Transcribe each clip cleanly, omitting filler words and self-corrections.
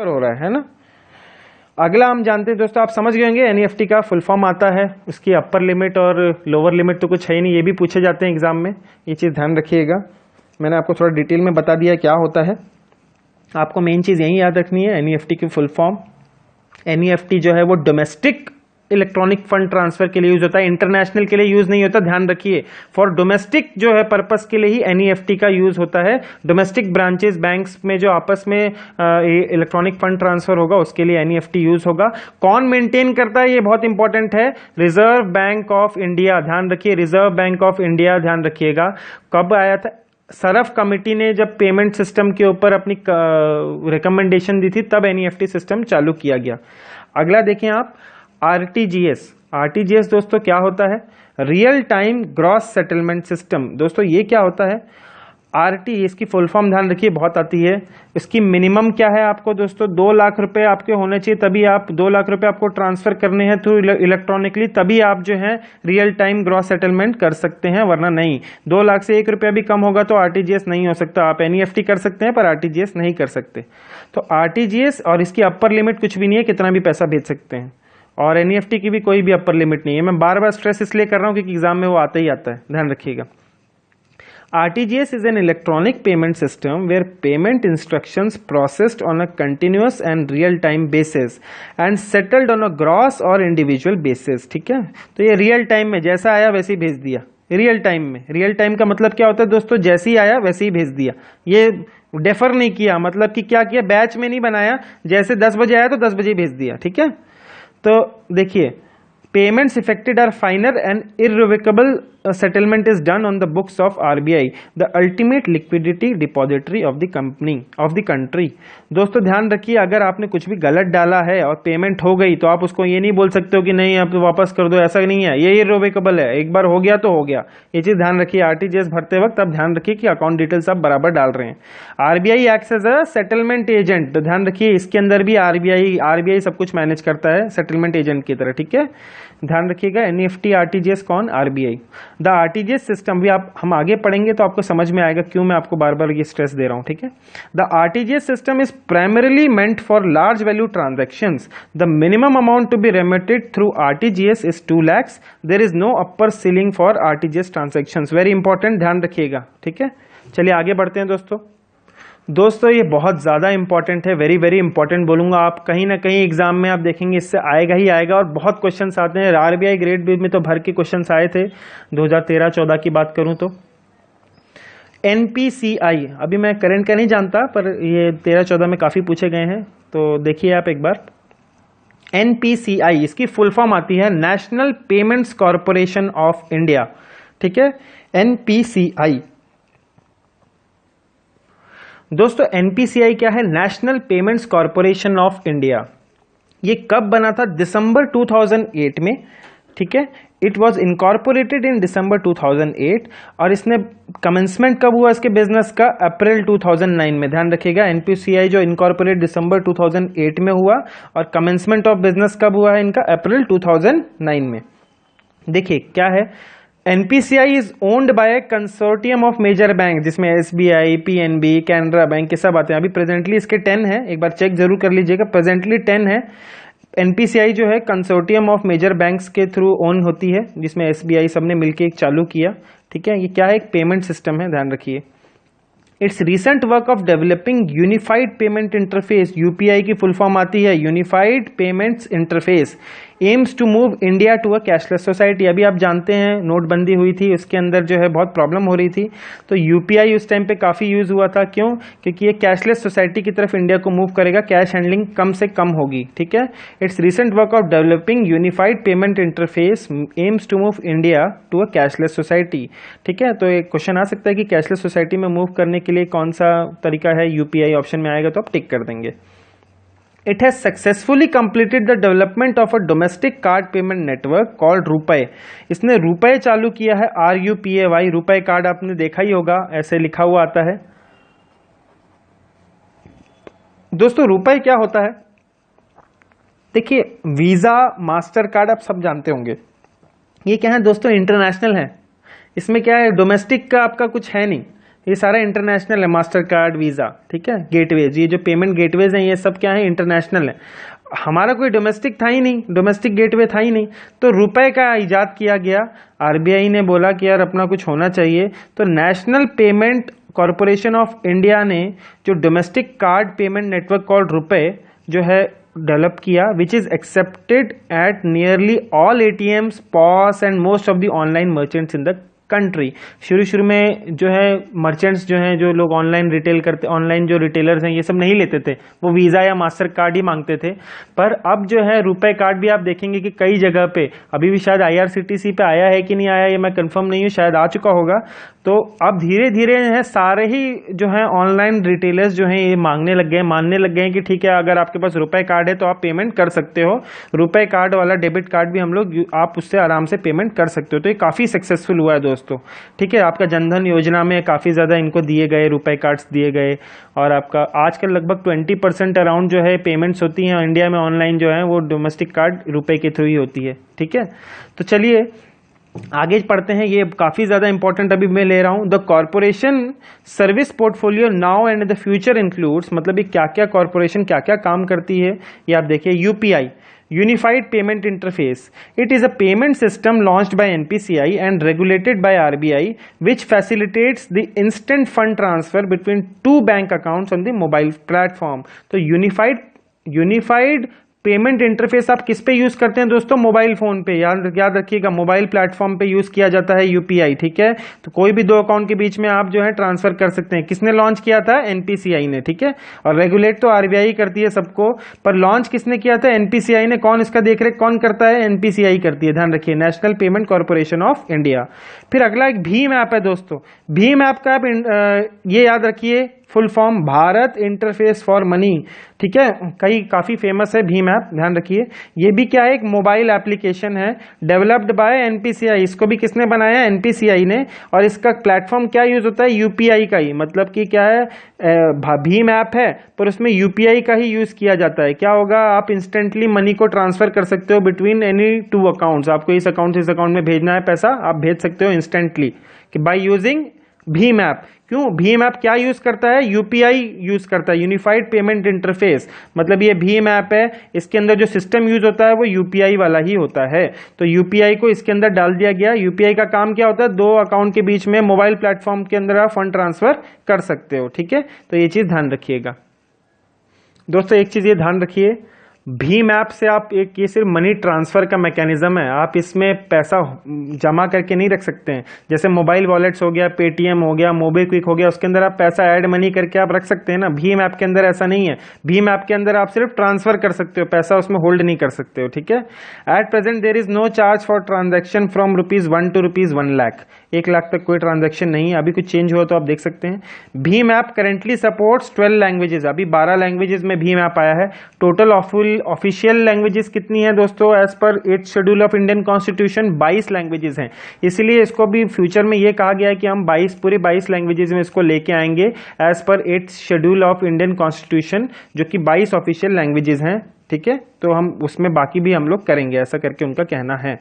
हो रहा है ना। अगला हम जानते हैं दोस्तों, आप समझ गए होंगे एनईएफटी का फुल फॉर्म आता है, उसकी अपर लिमिट और लोअर लिमिट तो कुछ है ही नहीं, ये भी पूछे जाते हैं एग्जाम में, ये चीज़ ध्यान रखिएगा। मैंने आपको थोड़ा डिटेल में बता दिया क्या होता है, आपको मेन चीज़ यही याद रखनी है एनईएफटी की फुल फॉर्म। एनईएफटी जो है वो डोमेस्टिक इलेक्ट्रॉनिक फंड ट्रांसफर के लिए यूज होता है, इंटरनेशनल के लिए यूज नहीं होता, ध्यान रखिए। फॉर डोमेस्टिक जो है पर्पस के लिए ही एनईएफटी का यूज होता है। डोमेस्टिक ब्रांचेस बैंक्स में जो आपस में इलेक्ट्रॉनिक फंड ट्रांसफर होगा उसके लिए एनईएफटी यूज होगा। कौन मेंटेन करता है, ये बहुत इंपॉर्टेंट है, रिजर्व बैंक ऑफ इंडिया, ध्यान रखिए, रिजर्व बैंक ऑफ इंडिया, ध्यान रखिएगा। कब आया था, सरफ कमेटी ने जब पेमेंट सिस्टम के ऊपर अपनी रिकमेंडेशन दी थी तब एनईएफटी सिस्टम चालू किया गया। अगला देखें आप, आरटीजीएस। आरटीजीएस दोस्तों क्या होता है, real time gross settlement system. दोस्तों ये क्या होता है, आरटीजीएस की फुल फॉर्म ध्यान रखिए बहुत आती है। इसकी मिनिमम क्या है आपको दोस्तों, 2 लाख रुपए आपके होने चाहिए, तभी आप 2 लाख रुपए आपको ट्रांसफर करने हैं थ्रू इलेक्ट्रॉनिकली, तभी आप जो है रियल टाइम ग्रॉस सेटलमेंट कर सकते हैं, वरना नहीं। 2 लाख से 1 रुपया भी कम होगा तो आरटीजीएस नहीं हो सकता। आप एनईएफटी कर सकते हैं पर आरटीजीएस नहीं कर सकते। तो आरटीजीएस और इसकी अपर लिमिट कुछ भी नहीं है, कितना भी पैसा भेज सकते हैं, और एनईएफटी की भी कोई भी अपर लिमिट नहीं है। मैं बार बार स्ट्रेस इसलिए कर रहा हूं क्योंकि एग्जाम में वो आता ही आता है, ध्यान रखिएगा। RTGS is an electronic payment system where payment instructions processed on a continuous and real-time basis and settled on a gross or individual basis। ठीक है, तो ये रियल टाइम में जैसा आया वैसे ही भेज दिया। रियल टाइम में, रियल टाइम का मतलब क्या होता है दोस्तों, जैसे ही आया वैसे ही भेज दिया, ये डेफर नहीं किया। मतलब कि क्या किया, बैच में नहीं बनाया, जैसे 10 बजे आया तो 10 बजे ही भेज दिया। ठीक है, तो देखिए, payments effected are final and irrevocable settlement is done on the books of RBI, the ultimate liquidity depository of the company of the country. दोस्तों ध्यान रखिए, अगर आपने कुछ भी गलत डाला है और पेमेंट हो गई तो आप उसको ये नहीं बोल सकते हो कि नहीं आप तो वापस कर दो, ऐसा नहीं है, ये इररिवोकेबल है, एक बार हो गया तो हो गया। ये चीज ध्यान रखिए, आरटीजीएस भरते वक्त आप ध्यान रखिए कि अकाउंट डिटेल्स आप बराबर डाल रहे हैं। RBI acts as a settlement agent, तो ध्यान रखिए इसके अंदर भी आरबीआई सब कुछ मैनेज करता है सेटलमेंट एजेंट की तरह। ठीक है, ध्यान रखिएगा, एनईएफटी आरटीजीएस कौन, आरबीआई। द आरटीजीएस सिस्टम भी हम आगे पढ़ेंगे तो आपको समझ में आएगा क्यों मैं आपको बार बार ये स्ट्रेस दे रहा हूं। ठीक है, the RTGS system is primarily meant for large value transactions. The minimum amount to be remitted through RTGS is 2 lakhs। There is no upper ceiling for RTGS transactions, very important, ध्यान रखिएगा। ठीक है, चलिए आगे बढ़ते हैं दोस्तों ये बहुत ज़्यादा इंपॉर्टेंट है, वेरी वेरी इंपॉर्टेंट बोलूंगा। आप कहीं ना कहीं एग्जाम में आप देखेंगे इससे आएगा ही आएगा, और बहुत क्वेश्चंस आते हैं। आरबीआई ग्रेड बी में तो भर के क्वेश्चंस आए थे। 2013-14 की बात करूं तो एनपीसीआई, अभी मैं करंट का नहीं जानता पर ये 13-14 में काफ़ी पूछे गए हैं, तो देखिए आप एक बार। एनपीसीआई इसकी फुल फॉर्म आती है national payments corporation of India. ठीक है, एनपीसीआई। दोस्तों एनपीसीआई क्या है, national payments corporation of India. ये कब बना था, दिसंबर 2008 में। ठीक है, इट वॉज इनकॉर्पोरेटेड इन दिसंबर 2008, और इसने कमेंसमेंट कब हुआ इसके बिजनेस का, अप्रैल 2009 में। ध्यान रखिएगा, एनपीसीआई जो इनकॉर्पोरेट दिसंबर 2008 में हुआ और कमेंसमेंट ऑफ बिजनेस कब हुआ है इनका, अप्रैल 2009 में। देखिए क्या है, NPCI is owned by consortium of major bank, जिसमें एसबीआई, पीएनबी, कैनरा बैंक, ये सब आते हैं। अभी प्रेजेंटली इसके 10 है, एक बार चेक जरूर कर लीजिएगा, प्रेजेंटली 10 है। एनपीसीआई जो है कंसोर्टियम ऑफ मेजर बैंक्स के थ्रू ओन होती है, जिसमें एसबीआई सबने मिलकर एक चालू किया। ठीक है, ये क्या है, एक पेमेंट सिस्टम है, ध्यान रखिए। It's recent work of developing unified payment interface, UPI की फुल फॉर्म आती है unified payments interface, aims to move India to a cashless society. अभी आप जानते हैं नोटबंदी हुई थी, उसके अंदर जो है बहुत प्रॉब्लम हो रही थी, तो यूपीआई उस टाइम पे काफ़ी यूज़ हुआ था। क्यों, क्योंकि ये कैशलेस सोसाइटी की तरफ इंडिया को मूव करेगा, कैश हैंडलिंग कम से कम होगी। ठीक है, it's recent work of developing unified payment interface aims to move India to a cashless society. ठीक है, तो एक क्वेश्चन आ सकता है कि कैशलेस सोसाइटी में मूव करने के लिए कौन सा तरीका है, यूपीआई ऑप्शन में आएगा तो आप टिक कर देंगे। It has successfully completed the development of a domestic card payment network called RuPay। इसने रुपए चालू किया है, RUPAY, रुपए कार्ड आपने देखा ही होगा, ऐसे लिखा हुआ आता है। दोस्तों रुपए क्या होता है, देखिए वीजा, मास्टर कार्ड आप सब जानते होंगे, ये क्या है दोस्तों, इंटरनेशनल है। इसमें क्या है, डोमेस्टिक का आपका कुछ है नहीं, ये सारा इंटरनेशनल है, मास्टर कार्ड, वीजा, ठीक है। गेटवेज, ये जो पेमेंट गेटवेज हैं ये सब क्या है, इंटरनेशनल है। हमारा कोई डोमेस्टिक था ही नहीं, डोमेस्टिक गेटवे था ही नहीं, तो रुपए का इजाद किया गया। आरबीआई ने बोला कि यार अपना कुछ होना चाहिए, तो national payment corporation of India ने जो domestic card payment network called RuPay जो है डेवलप किया, which is accepted at nearly all ATMs, POS and most of the online merchants in the country. शुरू में जो है मर्चेंट्स जो हैं, जो लोग ऑनलाइन रिटेल करते, ऑनलाइन जो रिटेलर्स हैं, ये सब नहीं लेते थे, वो वीज़ा या मास्टर कार्ड ही मांगते थे। पर अब जो है रुपए कार्ड भी आप देखेंगे कि कई जगह पे, अभी भी शायद आईआरसीटीसी पे आया है कि नहीं आया, ये मैं कंफर्म नहीं हूँ, शायद आ चुका होगा। तो अब धीरे धीरे है सारे ही जो है ऑनलाइन रिटेलर्स जो हैं ये मांगने लग गए, मानने लग गए हैं कि ठीक है अगर आपके पास रुपए कार्ड है तो आप पेमेंट कर सकते हो। रुपए कार्ड वाला डेबिट कार्ड भी हम लोग, आप उससे आराम से पेमेंट कर सकते हो। तो ये काफ़ी सक्सेसफुल हुआ है दोस्तों, ठीक है। आपका जनधन योजना में काफ़ी ज़्यादा इनको दिए गए, रुपए कार्ड्स दिए गए, और आपका आजकल लगभग 20% अराउंड जो है पेमेंट्स होती हैं इंडिया में ऑनलाइन जो है, वो डोमेस्टिक कार्ड रुपए के थ्रू ही होती है, ठीक है। तो चलिए आगे पढ़ते हैं, ये काफी ज्यादा इंपॉर्टेंट अभी मैं ले रहा हूं। The corporation service portfolio now and the future includes, मतलब ये क्या क्या कॉर्पोरेशन क्या क्या काम करती है ये आप देखिए। UPI, Unified Payment Interface. It is a payment system launched by NPCI and regulated by RBI, which facilitates the instant fund transfer between two bank accounts on the mobile platform. तो unified payment interface आप किस पे use करते हैं दोस्तों, mobile phone पे। याद रखिएगा, मोबाइल प्लेटफॉर्म पे यूज किया जाता है यूपीआई, ठीक है। तो कोई भी दो अकाउंट के बीच में आप जो है ट्रांसफर कर सकते हैं। किसने लॉन्च किया था, एनपीसीआई ने, ठीक है। और रेगुलेट तो आरबीआई करती है सबको, पर लॉन्च किसने किया था, एनपीसीआई ने। कौन इसका देखरेख कौन करता है, एनपीसीआई करती है, ध्यान रखिए, national payment corporation of India. फिर अगला एक भीम ऐप है दोस्तों। भीम ऐप का आप ये याद रखिए, full form Bharat interface for money, ठीक है। काफी फेमस है भीम ऐप, ध्यान रखिए। ये भी क्या है, एक मोबाइल एप्लीकेशन है, डेवलप्ड बाय एनपीसीआई। इसको भी किसने बनाया, एनपीसीआई ने। और इसका प्लेटफॉर्म क्या यूज होता है, यूपीआई का ही, मतलब कि क्या है, भीम ऐप है पर उसमें यूपीआई का ही यूज किया जाता है। क्या होगा, आप इंस्टेंटली मनी को ट्रांसफर कर सकते हो बिटवीन एनी टू अकाउंट्स। आपको इस अकाउंट से इस अकाउंट में भेजना है पैसा, आप भेज सकते हो इंस्टेंटली कि बाय यूजिंग भीम ऐप। क्यों, भीम ऐप क्या यूज करता है, यूपीआई यूज करता है, यूनिफाइड पेमेंट इंटरफेस। मतलब ये भीम ऐप है, इसके अंदर जो सिस्टम यूज होता है वो यूपीआई वाला ही होता है। तो यूपीआई को इसके अंदर डाल दिया गया। यूपीआई का काम क्या होता है, दो अकाउंट के बीच में मोबाइल प्लेटफॉर्म के अंदर आप फंड ट्रांसफर कर सकते हो, ठीक है। तो ये चीज ध्यान रखिएगा दोस्तों। एक चीज ये ध्यान रखिए, भीम ऐप से आप एक, ये सिर्फ मनी ट्रांसफर का मैकेनिज्म है, आप इसमें पैसा जमा करके नहीं रख सकते हैं। जैसे मोबाइल वॉलेट्स हो गया, पेटीएम हो गया, मोबीक्विक हो गया, उसके अंदर आप पैसा ऐड मनी करके आप रख सकते हैं ना। भीम ऐप के अंदर ऐसा नहीं है। भीम ऐप के अंदर आप सिर्फ ट्रांसफर कर सकते हो, पैसा उसमें होल्ड नहीं कर सकते हो, ठीक है। At present there is no charge for transaction from ₹1 to ₹1 lakh. 1 lakh तक कोई ट्रांजेक्शन नहीं है। अभी कुछ चेंज हुआ तो आप देख सकते हैं। Bhim app currently supports 12 languages, अभी 12 लैंग्वेजेस में भीम ऐप आया है। टोटल ऑफिशियल लैंग्वेजेस कितनी है दोस्तों, as per 8th schedule of Indian constitution 22 languages हैं। इसलिए इसको भी फ्यूचर में ये कहा गया है कि हम 22 लैंग्वेजेस में इसको लेके आएंगे as per 8th schedule of Indian constitution, जो कि 22 ऑफिशियल लैंग्वेजेस हैं, ठीक है। तो हम उसमें बाकी भी हम लोग करेंगे, ऐसा करके उनका कहना है।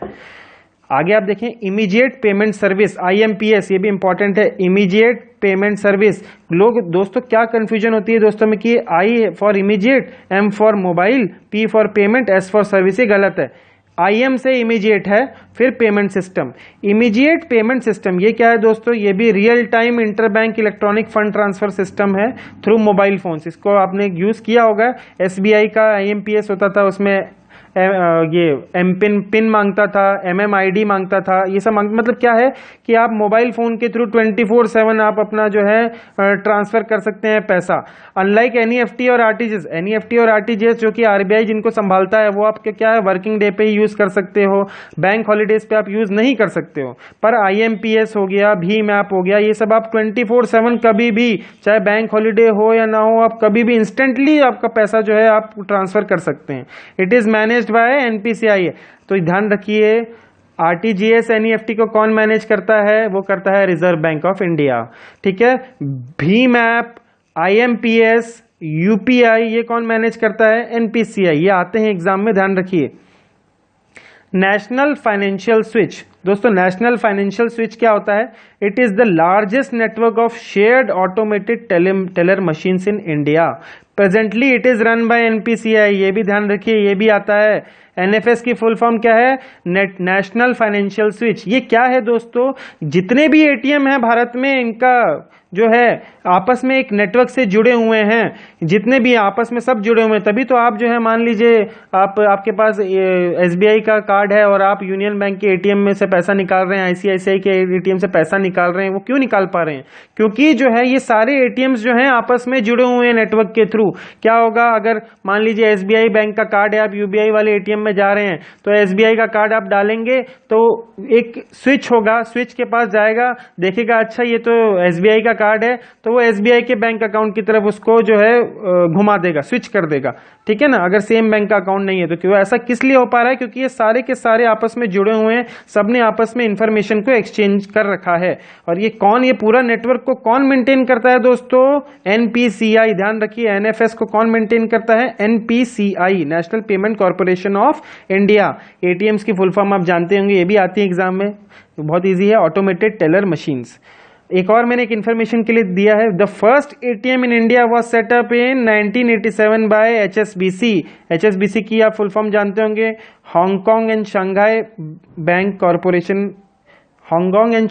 आगे आप देखें, इमीडिएट पेमेंट सर्विस, आईएमपीएस, ये भी इंपॉर्टेंट है, इमीडिएट पेमेंट सर्विस। लोग दोस्तों क्या कंफ्यूजन होती है दोस्तों में कि I for immediate, M for mobile, P for payment, S for service, ये गलत है। आईएम से इमीडिएट है, फिर payment system. Immediate payment system ये क्या है दोस्तों, ये भी real time interbank electronic fund transfer system है थ्रू मोबाइल फोन्स। इसको आपने यूज किया होगा, एसबीआई का आईएमपीएस होता था, उसमें ये एम पिन मांगता था, एमएमआईडी मांगता था, ये सब मतलब क्या है कि आप मोबाइल फोन के थ्रू 24/7 आप अपना जो है ट्रांसफर कर सकते हैं पैसा। अनलाइक एनईएफटी और आरटीजीएस, एनईएफटी और आरटीजीएस जो कि आरबीआई जिनको संभालता है, वो आप क्या है, वर्किंग डे पे ही यूज कर सकते हो, बैंक हॉलीडेज पे आप यूज नहीं कर सकते हो। पर आईएमपीएस हो गया, भीम ऐप हो गया, ये सब आप 24/7 कभी भी, चाहे बैंक हॉलीडे हो या ना हो, आप कभी भी इंस्टेंटली आपका पैसा जो है आप ट्रांसफर कर सकते हैं। It is managed by NPCI. तो ध्यान रखिए, आरटीजीएस एनईएफटी को कौन मैनेज करता है, वो करता है रिजर्व बैंक ऑफ इंडिया, ठीक है। भीम ऐप, आईएमपीएस, यूपीआई, ये कौन मैनेज करता है, एनपीसीआई। ये आते हैं एग्जाम में, ध्यान रखिए। National financial switch. दोस्तों नेशनल फाइनेंशियल स्विच क्या होता है? It is the largest network of shared automated teller machines in India. Presently it is run by NPCI. ये भी ध्यान रखिए, ये भी आता है। एनएफएस की फुल फॉर्म क्या है? National financial switch. ये क्या है दोस्तों? जितने भी एटीएम है भारत में, इनका जो है आपस में एक नेटवर्क से जुड़े हुए हैं। जितने भी आपस में सब जुड़े हुए हैं, तभी तो आप जो है मान लीजिए आपके पास एसबीआई का कार्ड है और आप यूनियन बैंक के एटीएम में से पैसा निकाल रहे हैं, आईसीआईसीआई के एटीएम से पैसा निकाल रहे हैं। वो क्यों निकाल पा रहे हैं? क्योंकि जो है ये सारे एटीएम्स जो हैं आपस में जुड़े हुए हैं नेटवर्क के थ्रू। क्या होगा अगर मान लीजिए एसबीआई बैंक का कार्ड है, आप यूबीआई वाले एटीएम में जा रहे हैं, तो एसबीआई का कार्ड आप डालेंगे तो एक स्विच होगा, स्विच के पास जाएगा, देखेगा अच्छा ये तो एसबीआई का कार्ड है, तो वो एसबीआई के बैंक अकाउंट की तरफ उसको जो है घुमा देगा, स्विच कर देगा। ठीक है ना? अगर सेम बैंक का अकाउंट नहीं है तो। क्यों ऐसा किस लिए हो पा रहा है? क्योंकि ये सारे के सारे आपस में जुड़े हुए हैं, सबने आपस में इंफॉर्मेशन को एक्सचेंज कर रखा है। और ये पूरा नेटवर्क को कौन मेंटेन करता है दोस्तों? एनपीसीआई। ध्यान रखिए, एनएफएस को कौन मेंटेन करता है? NPCI, national payment corporation of India. ATMs की फुल फॉर्म आप जानते होंगे, ये भी आती है एग्जाम में, बहुत ईजी है, ऑटोमेटेड टेलर मशीन्स। एक और मैंने एक इन्फॉर्मेशन के लिए दिया है, the first ATM in India was set up in 1987 by HSBC. HSBC की आप फुल फॉर्म जानते होंगे, Hong Kong and Shanghai bank corporation. Hong Kong and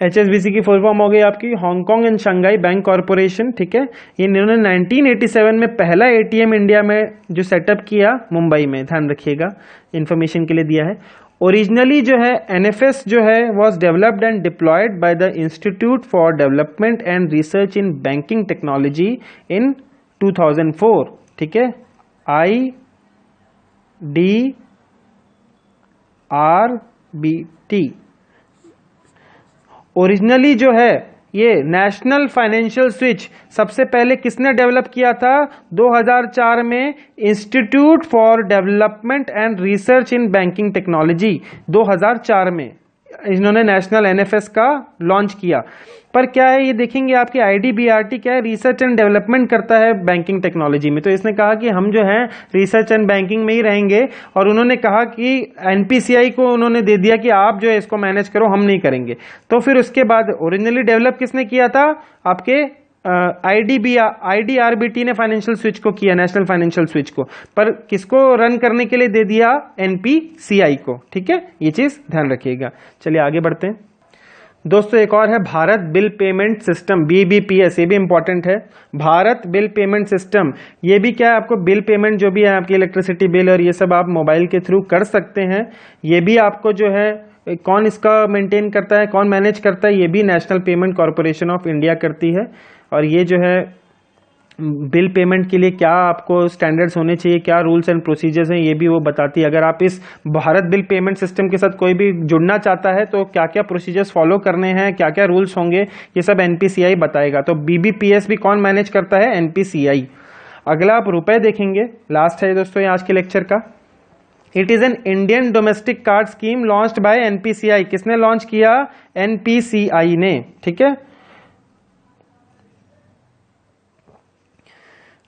HSBC की फुल फॉर्म हो गई आपकी Hong Kong and Shanghai bank corporation. ठीक है, इन्होंने 1987 में पहला एटीएम इंडिया में जो सेटअप किया मुंबई में, ध्यान रखिएगा, इंफॉर्मेशन के लिए दिया है। ओरिजिनली जो है एनएफएस जो है was developed and deployed by the institute for development and research in banking technology in 2004। ठीक है, IDRBT। ओरिजिनली जो है ये नेशनल फाइनेंशियल स्विच सबसे पहले किसने डेवलप किया था? 2004 में institute for development and research in banking technology, 2004 में इन्होंने नेशनल एनएफएस का लॉन्च किया। पर क्या है ये देखेंगे, आपकी आईडीबीआरटी क्या है? रिसर्च एंड डेवलपमेंट करता है बैंकिंग टेक्नोलॉजी में। तो इसने कहा कि हम जो है रिसर्च एंड बैंकिंग में ही रहेंगे, और उन्होंने कहा कि एनपीसीआई को उन्होंने दे दिया कि आप जो है इसको मैनेज करो, हम नहीं करेंगे। तो फिर उसके बाद ओरिजिनली डेवलप किसने किया था? आपके आईडीआरबीटी ने फाइनेंशियल स्विच को किया, नेशनल फाइनेंशियल स्विच को। पर किसको रन करने के लिए दे दिया? एनपीसीआई को। ठीक है, ये चीज ध्यान रखिएगा। चलिए आगे बढ़ते हैं दोस्तों। एक और है Bharat bill payment system, BBPS. ये भी इंपॉर्टेंट है, भारत बिल पेमेंट सिस्टम। ये भी क्या है, आपको बिल पेमेंट जो भी है आपकी इलेक्ट्रिसिटी बिल और ये सब आप मोबाइल के थ्रू कर सकते हैं। ये भी आपको जो है कौन इसका मेंटेन करता है, कौन मैनेज करता है? ये भी national payment corporation of India करती है। और ये जो है बिल पेमेंट के लिए क्या आपको स्टैंडर्ड्स होने चाहिए, क्या रूल्स एंड प्रोसीजर्स हैं, ये भी वो बताती है। अगर आप इस भारत बिल पेमेंट सिस्टम के साथ कोई भी जुड़ना चाहता है तो क्या क्या प्रोसीजर्स फॉलो करने हैं, क्या क्या रूल्स होंगे, ये सब एनपीसीआई बताएगा। तो बीबीपीएस भी कौन मैनेज करता है? एनपीसीआई। अगला आप रुपए देखेंगे, लास्ट है दोस्तों ये आज के लेक्चर का। It is an Indian domestic card scheme launched by NPCI. किसने लॉन्च किया? एनपीसीआई ने। ठीक है,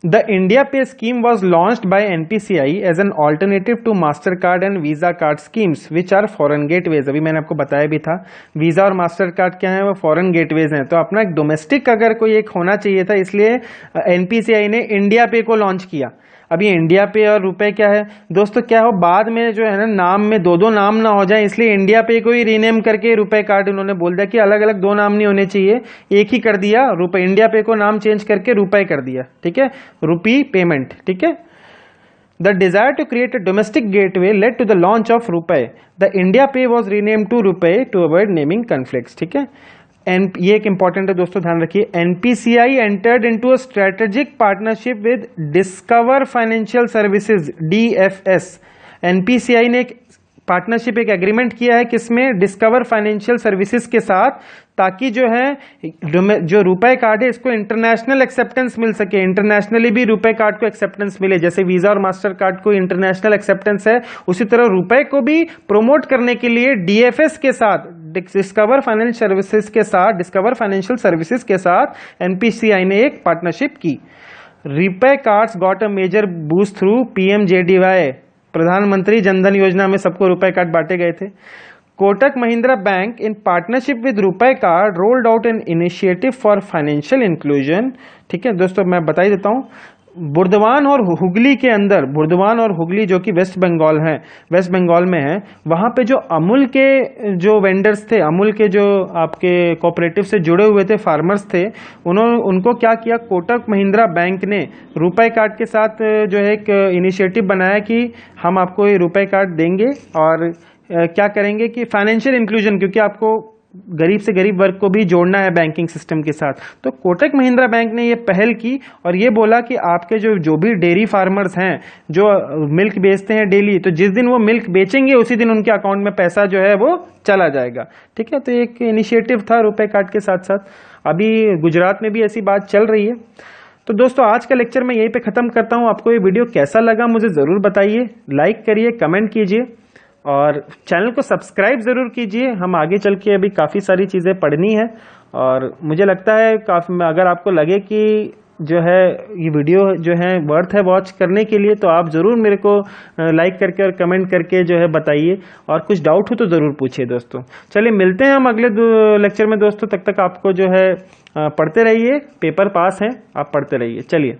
The India Pay scheme was launched by NPCI as an alternative to Mastercard and Visa card schemes, which are foreign gateways। अभी मैंने आपको बताया भी था, वीजा और मास्टरकार्ड क्या है? वो फॉरेन गेटवेज हैं। तो अपना एक डोमेस्टिक अगर कोई एक होना चाहिए था, इसलिए एनपीसीआई ने इंडिया पे को लॉन्च किया। अब ये इंडिया पे और रुपए क्या है दोस्तों, क्या हो बाद में जो है ना नाम में दो दो नाम ना हो जाए, इसलिए इंडिया पे को ही रीनेम करके रुपए कार्ड उन्होंने बोल दिया कि अलग अलग दो नाम नहीं होने चाहिए, एक ही कर दिया। रुपए इंडिया पे को नाम चेंज करके रुपए कर दिया। ठीक है, रुपी पेमेंट। ठीक है, the desire to create a domestic gateway led to the launch of RuPay. The India pay was rename to RuPay to avoid naming conflicts. ठीक है, ये एक इंपॉर्टेंट है दोस्तों, ध्यान रखिए। NPCI entered into a strategic partnership with Discover financial services, DFS. NPCI ने एक पार्टनरशिप, एक एग्रीमेंट किया है किसमें? डिस्कवर फाइनेंशियल सर्विसेज के साथ, ताकि जो है जो रुपए कार्ड है इसको इंटरनेशनल एक्सेप्टेंस मिल सके, इंटरनेशनली भी रुपए कार्ड को एक्सेप्टेंस मिले। जैसे वीजा और मास्टर कार्ड को इंटरनेशनल एक्सेप्टेंस है, उसी तरह रुपए को भी प्रमोट करने के लिए डीएफएस के साथ, डिस्कवर फाइनेंशियल सर्विसेज के साथ, डिस्कवर फाइनेंशियल सर्विसेज के साथ एनपीसीआई ने एक पार्टनरशिप की। RuPay cards got a major boost through PMJDY, Pradhan Mantri Jan Dhan योजना में सबको रुपए कार्ड बांटे गए थे। Kotak Mahindra bank in partnership with RuPay card rolled out an initiative for financial inclusion. ठीक है दोस्तों, मैं बता ही देता हूँ। बुर्दवान और हुगली के अंदर, बुर्दवान और हुगली जो कि वेस्ट बंगाल में है, वहाँ पे जो अमूल के जो वेंडर्स थे, अमूल के जो आपके कोऑपरेटिव से जुड़े हुए थे, फार्मर्स थे, उनको क्या किया, कोटक महिंद्रा बैंक ने रुपए कार्ड के साथ जो है एक इनिशिएटिव बनाया कि हम आपको ये रुपए कार्ड देंगे और क्या करेंगे कि फाइनेंशियल इंक्लूजन, क्योंकि आपको गरीब से गरीब वर्ग को भी जोड़ना है बैंकिंग सिस्टम के साथ। तो कोटक महिंद्रा बैंक ने ये पहल की और ये बोला कि आपके जो भी डेयरी फार्मर्स हैं जो मिल्क बेचते हैं डेली, तो जिस दिन वो मिल्क बेचेंगे उसी दिन उनके अकाउंट में पैसा जो है वो चला जाएगा। ठीक है, तो एक इनिशिएटिव था रुपए कार्ड के साथ साथ। अभी गुजरात में भी ऐसी बात चल रही है। तो दोस्तों आज का लेक्चर मैं यहीं पे ख़त्म करता हूँ। आपको ये वीडियो कैसा लगा मुझे ज़रूर बताइए, लाइक करिए, कमेंट कीजिए और चैनल को सब्सक्राइब ज़रूर कीजिए। हम आगे चल के अभी काफ़ी सारी चीज़ें पढ़नी है और मुझे लगता है काफ़ी, अगर आपको लगे कि जो है ये वीडियो जो है वर्थ है वॉच करने के लिए, तो आप ज़रूर मेरे को लाइक करके और कमेंट करके जो है बताइए और कुछ डाउट हो तो ज़रूर पूछिए दोस्तों। चलिए मिलते हैं हम अगले लेक्चर में दोस्तों। तब तक आपको जो है पढ़ते रहिए, पेपर पास है, आप पढ़ते रहिए। चलिए।